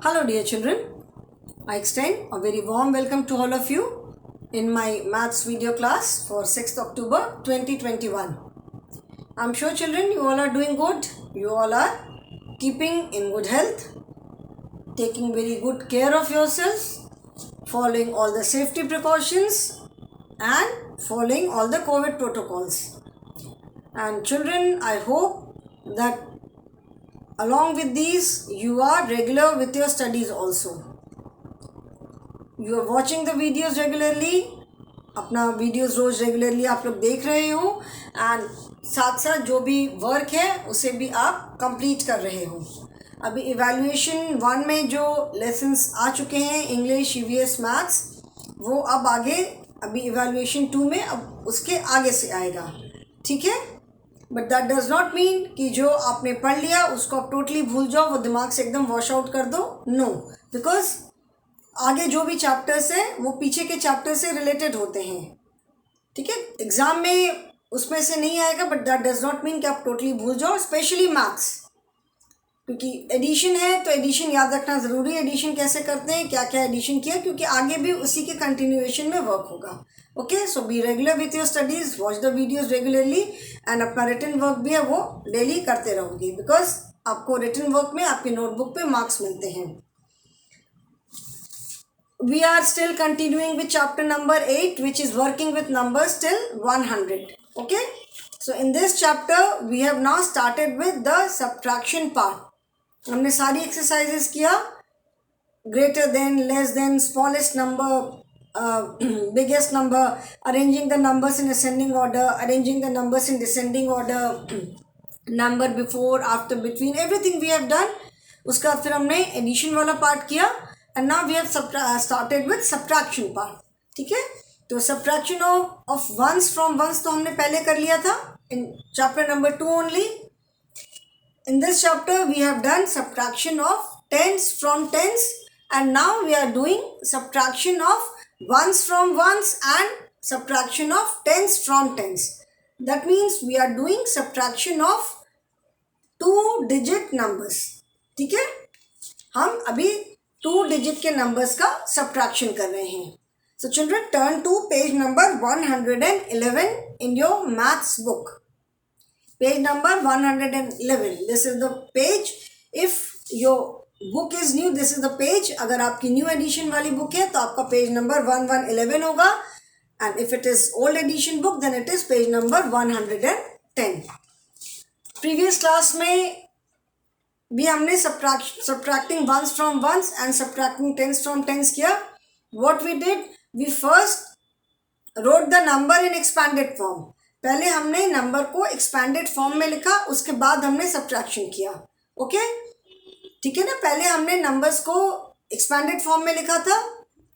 Hello dear children, I extend a very warm welcome to all of you in my maths video class for 6th October 2021. I'm sure children you all are doing good, you all are keeping in good health, taking very good care of yourselves, following all the safety precautions and following all the COVID protocols. And children, I hope that along with these, you are regular with your studies also. You are watching the videos regularly, अपना videos रोज regularly आप लोग देख रहे हो and साथ साथ जो भी वर्क है उसे भी आप कंप्लीट कर रहे हो. अभी इवैल्यूएशन 1 में जो लेसन्स आ चुके हैं इंग्लिश ईवीएस मैथ्स वो अब आगे अभी इवैल्यूएशन 2 में अब उसके आगे से आएगा. ठीक है, but that does not mean कि जो आपने पढ़ लिया उसको आप टोटली भूल जाओ, वो दिमाग से एकदम वॉश आउट कर दो. नो, बिकॉज आगे जो भी चैप्टर्स हैं वो पीछे के चैप्टर से रिलेटेड होते हैं. ठीक है, एग्जाम में उसमें से नहीं आएगा but that does not mean कि आप टोटली भूल जाओ, स्पेशली मैथ्स, क्योंकि एडिशन है तो एडिशन याद रखना ज़रूरी है. एडिशन कैसे करते हैं, क्या क्या एडिशन किया, क्योंकि आगे भी उसी के कंटिन्यूएशन में वर्क होगा. Okay, so be regular with your studies, watch the videos regularly and अपना रिटन वर्क भी है वो डेली करते रहोगे, बिकॉज आपको रिटन वर्क में आपकी नोटबुक पे मार्क्स मिलते हैं. We are still continuing with chapter number 8, which is working with numbers till 100. Okay, so in this chapter we have now started with the subtraction part. हमने सारी exercises किया, greater than, less than, smallest number, biggest number, arranging the numbers in ascending order, arranging the numbers in descending order, number before, after, between, everything we have done. उसका फिर हमने addition वाला part किया. And now we have started with subtraction part. ठीक है, तो subtraction of ones from ones तो हमने पहले कर लिया था in chapter number 2 only. In this chapter we have done subtraction of tens from tens, and now we are doing subtraction of ones from ones and subtraction of tens from tens. That means we are doing subtraction of 2-digit numbers. ठीक है, हम अभी 2 digit के numbers का subtraction कर रहे हैं. So children, turn to page number 111 in your maths book. Page number 111, this is the page. If your book is new, this is the page. अगर आपकी न्यू एडिशन वाली बुक है तो आपका पेज नंबर 1111 होगा, and if it is old edition book then it is page number 110. Previous class में भी हमने subtracting ones from ones and subtracting tens from tens किया. What we did, we first wrote the number in expanded form. पहले हमने number को expanded form में लिखा, उसके बाद हमने subtraction किया. ओके, ठीक है ना, पहले हमने numbers को expanded form में लिखा था,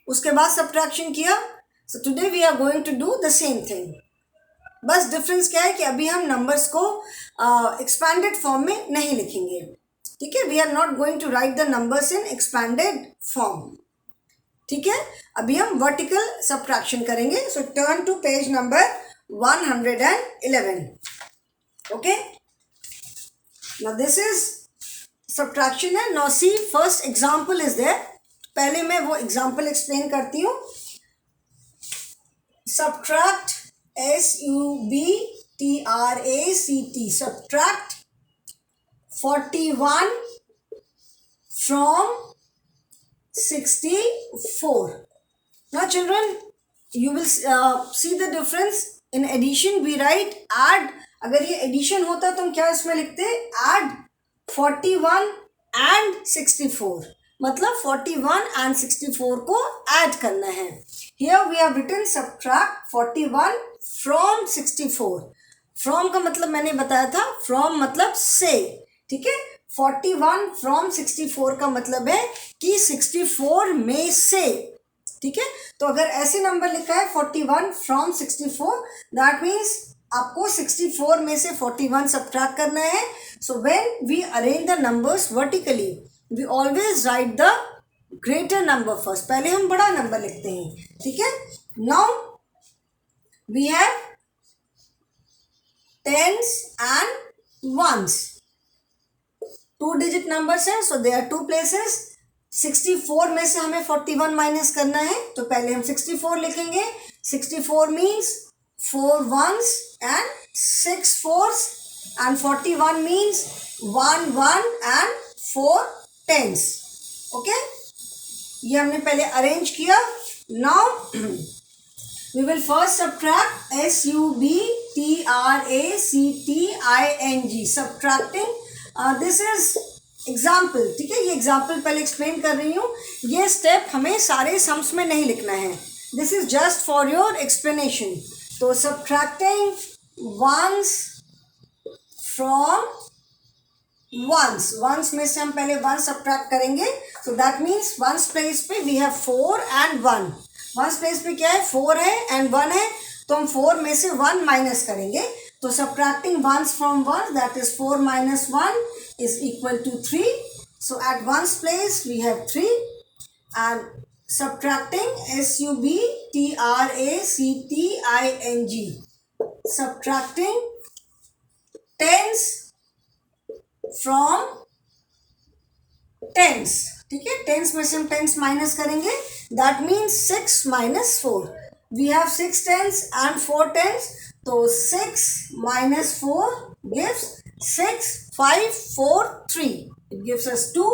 उसके बाद subtraction किया. So today we are going to do the same thing. बस डिफरेंस क्या है कि अभी हम नंबर्स को expanded form में नहीं लिखेंगे. ठीक है, we are not going to write the numbers in expanded form. ठीक है, अभी हम वर्टिकल सब्ट्रैक्शन करेंगे. So turn to page number 111. Okay, now this is subtraction है. Now see, first example is there. पहले मैं वो एग्जांपल एक्सप्लेन करती हूँ. Subtract, SUBTRACT, subtract 41 from 64. Now children, you will see the difference. In addition we write add. अगर ये addition होता तो हम क्या इसमें लिखते, add 41 and 64, मतलब 41 and 64 को add करना है. Here we have written subtract 41 from 64. from का मतलब मैंने बताया था, from मतलब से. ठीक है, 41 from 64 का मतलब है कि 64 में से. ठीक है, तो अगर ऐसे नंबर लिखा है 41 from 64, दैट मीन्स आपको 64 में से 41 सब्ट्रैक्ट करना है. So when we arrange the numbers vertically we always write the greater number first. पहले हम बड़ा नंबर लिखते हैं. ठीक है, now we have tens and ones. 2 digit numbers हैं, so there are 2 places. 64 में से हमें 41 माइनस करना है, तो पहले हम 64 लिखेंगे. 64 means 4 ones and 6 fours, and 41 means 1 1 and 4 tens. Okay, ये हमने पहले अरेंज किया. Now we will first subtract subtracting. Subtracting, this is example. ठीक है, ये एग्जाम्पल पहले एक्सप्लेन कर रही हूँ. ये स्टेप हमें सारे सम्स में नहीं लिखना है. This is just for your explanation. तो subtracting ones from ones, ones में से हम पहले वन सब्ट्रैक्ट करेंगे. So that means ones place पे we have 4 and 1. Ones place पे क्या है, 4 है एंड 1 है, तो हम 4 में से 1 माइनस करेंगे. तो subtracting ones from ones, that is 4 minus 1 is equal to 3. So at ones place we have 3, and subtracting subtracting, subtracting tens from tens. ठीक है, टेंस में से हम टेंस माइनस करेंगे. That means 6 minus 4. We have 6 tens and 4 tens. तो 6 minus 4 gives 6, 5, 4, 3. It gives us 2.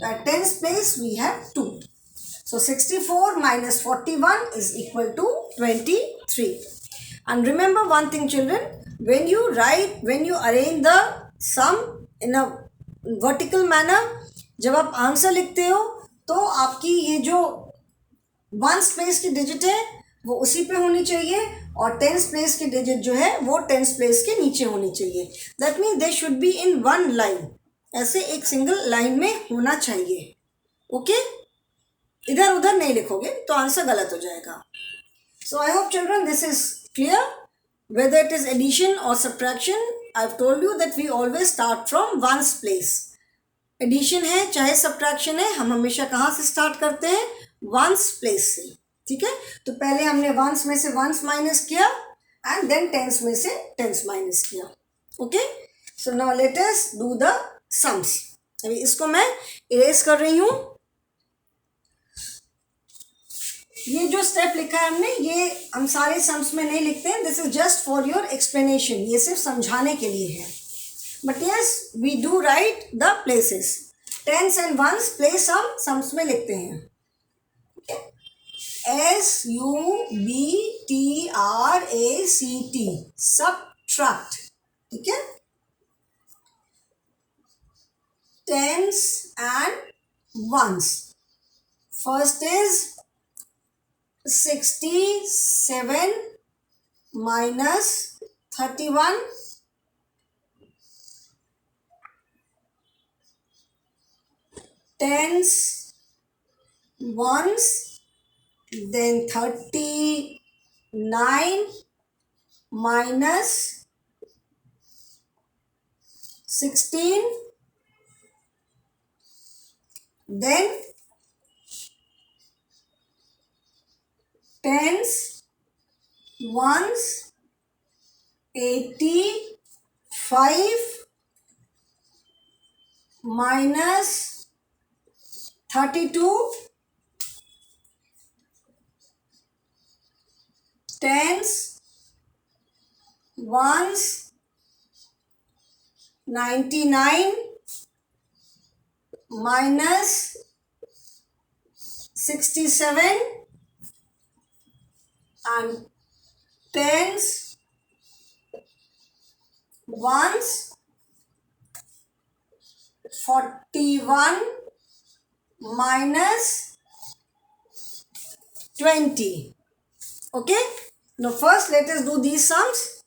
At tens place we have 2. So 64 minus 41 is equal to 23. And remember one thing, children, when you arrange the sum in a vertical manner, जब आप answer लिखते हो तो आपकी ये जो ones place की digit है वो उसी पे होनी चाहिए, और टेंस प्लेस की डिजिट जो है वो टेंस प्लेस के नीचे होनी चाहिए. That means they should be in one line. ऐसे एक सिंगल लाइन में होना चाहिए. ओके, इधर उधर नहीं लिखोगे तो आंसर गलत हो जाएगा. So I hope children this is clear. Whether it is addition और subtraction, I have told you that we always start from ones place. Addition है चाहे सब्ट्रैक्शन है, हम हमेशा कहाँ से स्टार्ट करते हैं, वंस प्लेस से. ठीक है, तो पहले हमने वंस में से वंस माइनस किया एंड देन टेंस में से टेंस माइनस किया. Okay, so now let us do the sums. अभी इसको मैं इरेज कर रही हूँ. ये जो स्टेप लिखा है हमने, ये हम सारे सम्स में नहीं लिखते हैं. This is just for your explanation. ये सिर्फ समझाने के लिए है. But yes, we do write the places. Tens and ones place हम सम्स में लिखते हैं. SUBTRACT, subtract. ठीक है, tens and ones. First is 67 minus 31. Tens, ones, then 39 minus 16, then tens, ones, 85 minus 32, tens, ones, 99 minus 67, and tens, ones, 41 minus 20. Okay, now first let us do these sums.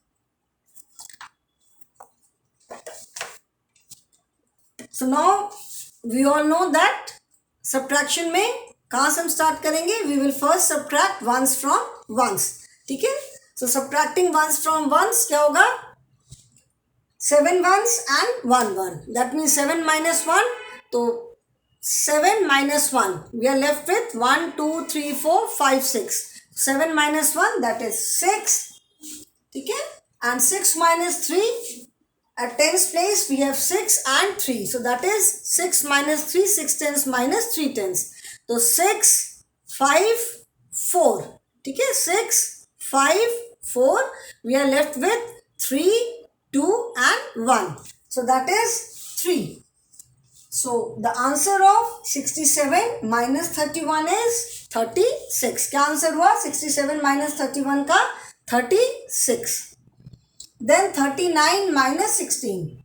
So now we all know that subtraction में कहाँ से हम start करेंगे, we will first subtract ones from ones. ठीक है, so subtracting ones from ones क्या होगा, 7 ones and 1 1. That means 7 minus 1, तो 7 minus 1, we are left with 1 2 3 4 5 6. 7 minus 1, that is 6. ठीक है, and 6 minus 3, At tens place we have 6 and 3. So that is 6 minus 3, 6 tens minus 3 tens. So 6, 5, 4. ठीक है, 6, 5, 4. We are left with 3, 2 and 1. So that is 3. So the answer of 67 minus 31 is 36. क्या answer हुआ 67 minus 31 का? 36. Then 39 minus 16.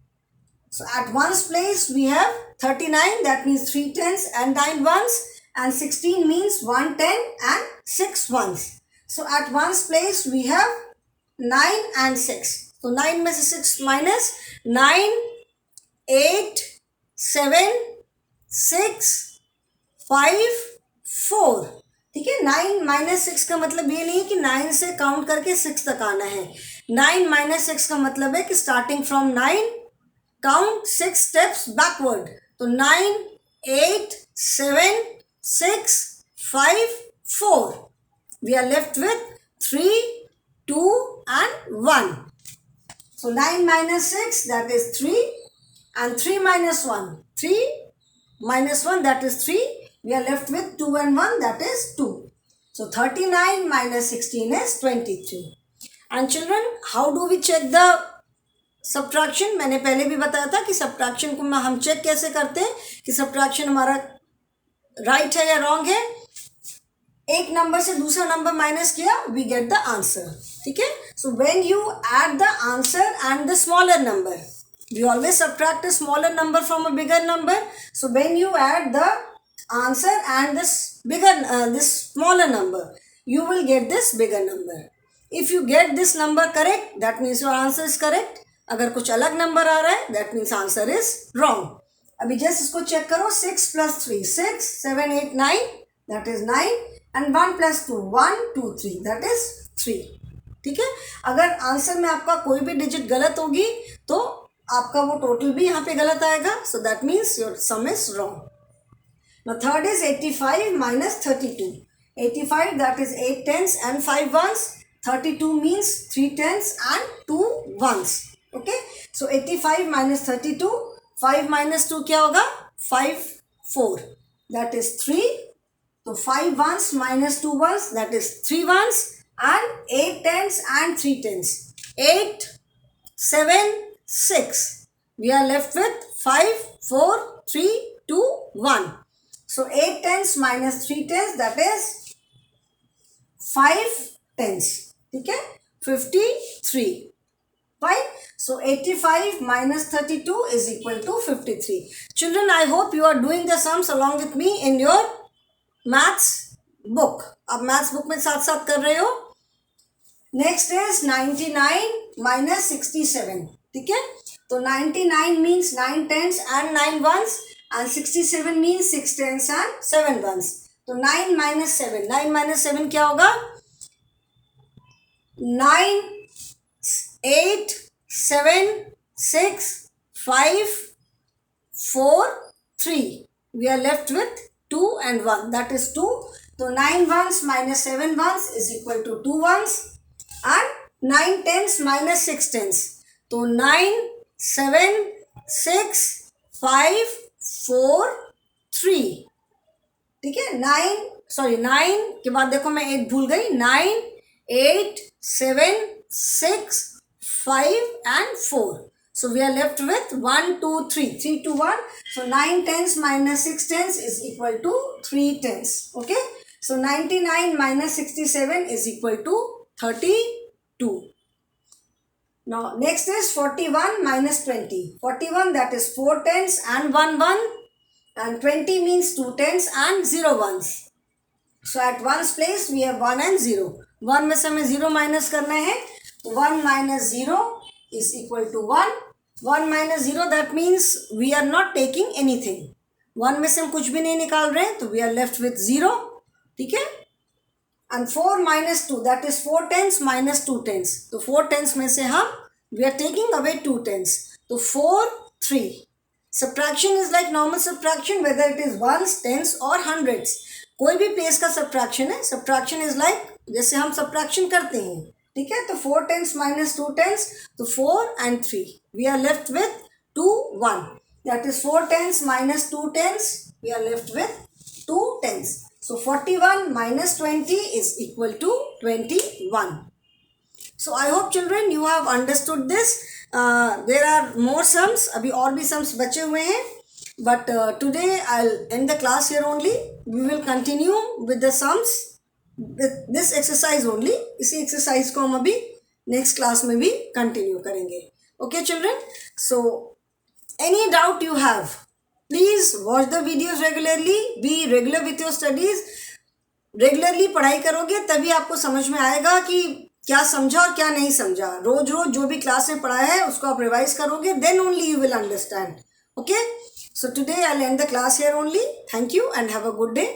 So at ones place we have 39, that means 3 tens and 9 ones, and 16 means 1 10 and 6 ones. So at ones place we have 9 and 6. So 9 में से 6 minus 9, 8, 7, 6, 5, 4. ठीक है, 9 minus 6 का मतलब ये नहीं है कि 9 से काउंट करके 6 तक आना है. 9 माइनस 6 का मतलब है कि starting from 9 count 6 steps backward. तो 9, 8, 7, 6, 5, 4. We are left with 3, 2 and 1. So 9 minus 6, that is 3, and 3 minus 1. 3 minus 1, that is 3. We are left with 2 and 1, that is 2. So 39 minus 16 is 23. And children, how do we check the subtraction? मैंने पहले भी बताया था कि subtraction को हम check कैसे करते हैं कि subtraction हमारा right है या wrong है. एक नंबर से दूसरा नंबर माइनस किया, we get the answer. ठीक है, so when you add the answer and the smaller number, we always subtract a smaller number from a bigger number. So when you add the answer and this smaller number, you will get this bigger number. If you get this number correct, that means your answer is correct. अगर कुछ अलग number आ रहा है, that means answer is wrong. अभी just इसको check करो. 6 plus 3, 6, 7, 8, 9, that is 9, and 1 plus 2, 1, 2, 3, that is 3. ठीक है, अगर आंसर में आपका कोई भी डिजिट गलत होगी तो आपका वो टोटल भी यहाँ पे गलत आएगा. So that means your sum is wrong. Now third is 85 minus 32. 85, that is 8 tens and 5 ones. 32 means 3 tens and 2 ones. Okay, so 85 minus 32, 5 minus 2 क्या होगा? 5, 4, that is 3. So 5 ones minus 2 ones, that is 3 ones, and 8 tens and 3 tens. 8, 7, 6. We are left with 5, 4, 3, 2, 1. So 8 tens minus 3 tens, that is 5 tens. ठीक है, 53. Fine. So 85 minus 32 is equal to 53. Children, I hope you are doing the sums along with me in your maths book. आप maths book में साथ साथ कर रहे हो. Next is 99 minus 67. ठीक है, तो 99 means 9 tens and 9 ones, and 67 means 6 tens and 7 ones. तो 9 minus 7. 9 minus 7 क्या होगा? 9, 8, 7, 6, 5, 4, 3. We are left with 2 and 1. That is 2. So 9 ones minus 7 ones is equal to 2 ones. And 9 tens minus 6 tens. So 9, 7, 6, 5, 4, 3. ठीक है, 9 के बाद देखो मैं 8 भूल गई. 9, 8, 7, 6, 5 and 4. So we are left with 1, 2, 3. 3 to 1. So 9 tens minus 6 tens is equal to 3 tens. Okay. So 99 minus 67 is equal to 32. Now next is 41 minus 20. 41, that is 4 tens and 1 1. And 20 means 2 tens and 0 ones. So at ones place we have 1 and 0. 1 में से हमें 0 minus करना है. 1 minus 0 is equal to 1. 1 minus 0, that means we are not taking anything. 1 में से हम कुछ भी नहीं निकाल रहे हैं, तो we are left with 0. ठीक है, and 4 minus 2, that is 4 tens minus 2 tens. तो 4 tens में से हम we are taking away 2 tens. तो 4, 3. Subtraction is like normal subtraction, whether it is ones, tens or hundreds. कोई भी प्लेस का subtraction है. Subtraction is like जैसे हम subtraction करते हैं ठीक है, तो 4 tens minus 2 tens, तो 4 and 3. We are left with 2, 1. That is 4 tens minus 2 tens. We are left with 2 tens. So 41 minus 20 is equal to 21. So I hope children you have understood this. There are more sums. अभी और भी sums बचे हुए हैं. But today I'll end the class here only. We will continue with the sums with this exercise only. इसी exercise को हम अभी next class में भी continue करेंगे. Okay children. So any doubt you have, please watch the videos regularly. Be regular with your studies. Regularly पढ़ाई करोगे तभी आपको समझ में आएगा कि क्या समझा और क्या नहीं समझा. रोज रोज जो भी क्लास में पढ़ाया है उसको आप रिवाइज करोगे, then only you will understand. Okay, so today I will end the class here only. Thank you and have a good day.